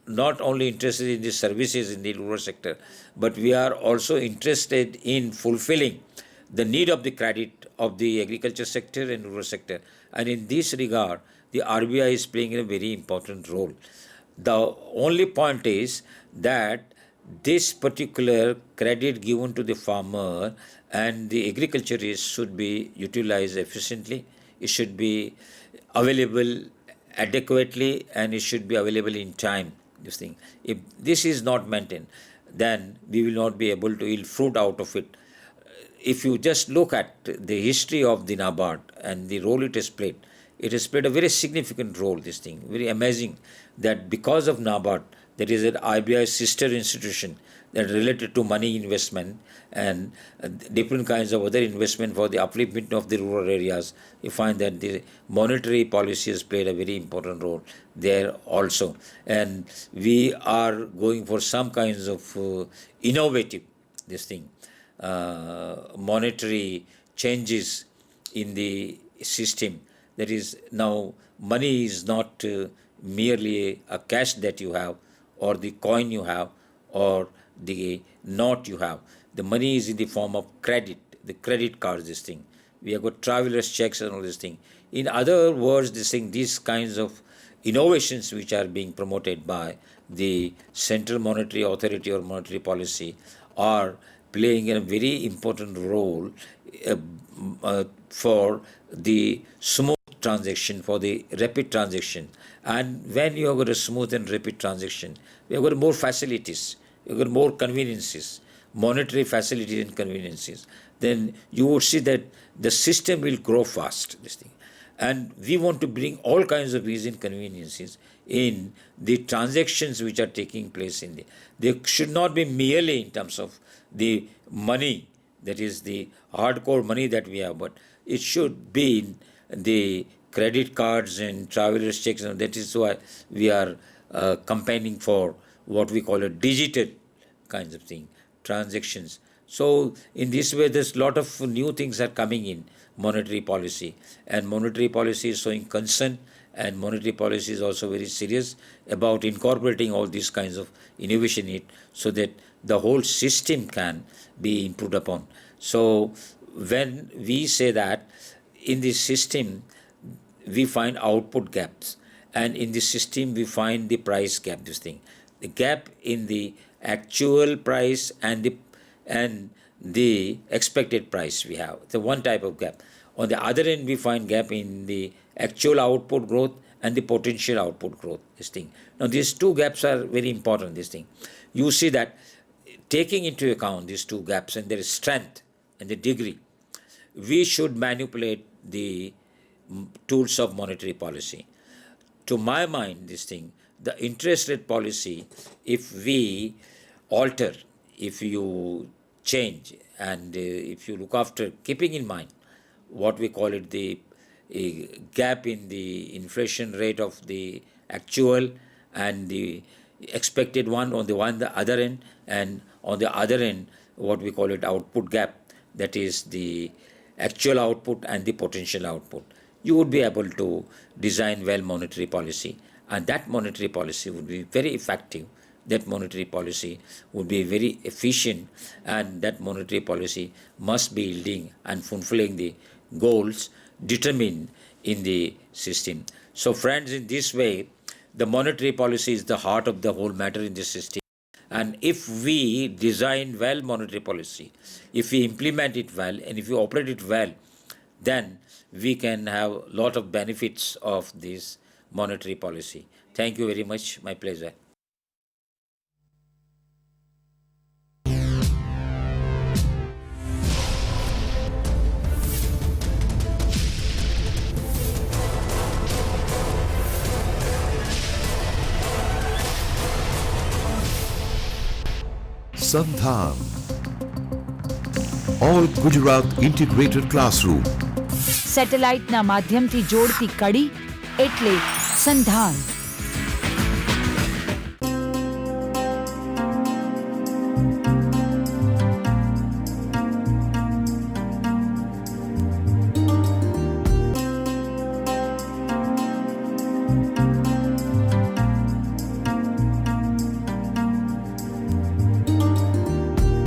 not only interested in the services in the rural sector, but we are also interested in fulfilling the need of the credit of the agriculture sector and rural sector. And in this regard, the RBI is playing a very important role. The only point is that this particular credit given to the farmer and the agriculturist should be utilized efficiently. It should be available adequately, and it should be available in time. This thing, if this is not maintained, then we will not be able to yield fruit out of it. If you just look at the history of the NABARD and the role it has played a very significant role. This thing, very amazing that because of NABARD, there is an RBI sister institution that related to money investment and different kinds of other investment for the upliftment of the rural areas. You find that the monetary policy has played a very important role there also. And we are going for some kinds of innovative, monetary changes in the system. That is, now money is not merely a cash that you have, or the coin you have, or the note you have. The money is in the form of credit, the credit cards, this thing. We have got travelers' checks and all this thing. In other words, these kinds of innovations which are being promoted by the Central Monetary Authority or Monetary Policy are playing a very important role for the smooth transaction, for the rapid transaction. And when you have got a smooth and rapid transaction, we have got more facilities, you have got more conveniences, monetary facilities and conveniences, then you would see that the system will grow fast, this thing. And we want to bring all kinds of ease and conveniences in the transactions which are taking place in the. They should not be merely in terms of the money, that is the hardcore money that we have, but it should be in the credit cards and travelers' checks, and that is why we are campaigning for what we call a digital kinds of thing, transactions. So in this way, there's a lot of new things are coming in monetary policy, and monetary policy is showing concern, and monetary policy is also very serious about incorporating all these kinds of innovation in it, so that the whole system can be improved upon. So when we say that in this system we find output gaps, and in this system we find the price gap, this thing, the gap in the actual price and the expected price we have. The one type of gap. On the other end, we find gap in the actual output growth and the potential output growth, this thing. Now, these two gaps are very important, this thing. You see that taking into account these two gaps and their strength and the degree, we should manipulate the tools of monetary policy. To my mind, this thing, the interest rate policy, if we alter, if you change, and if you look after, keeping in mind what we call it, the gap in the inflation rate of the actual and the expected one on the other end, and on the other end what we call it output gap, that is the actual output and the potential output, you would be able to design well monetary policy, and that monetary policy would be very effective. That monetary policy would be very efficient, and that monetary policy must be yielding and fulfilling the goals determined in the system. So friends, in this way, the monetary policy is the heart of the whole matter in this system. And if we design well monetary policy, if we implement it well, and if we operate it well, then we can have a lot of benefits of this monetary policy. Thank you very much. My pleasure. SANDHAN, All Gujarat Integrated Classroom. સેટેલાઇટના માધ્યમથી જોડતી કડી એટલે સંધાન.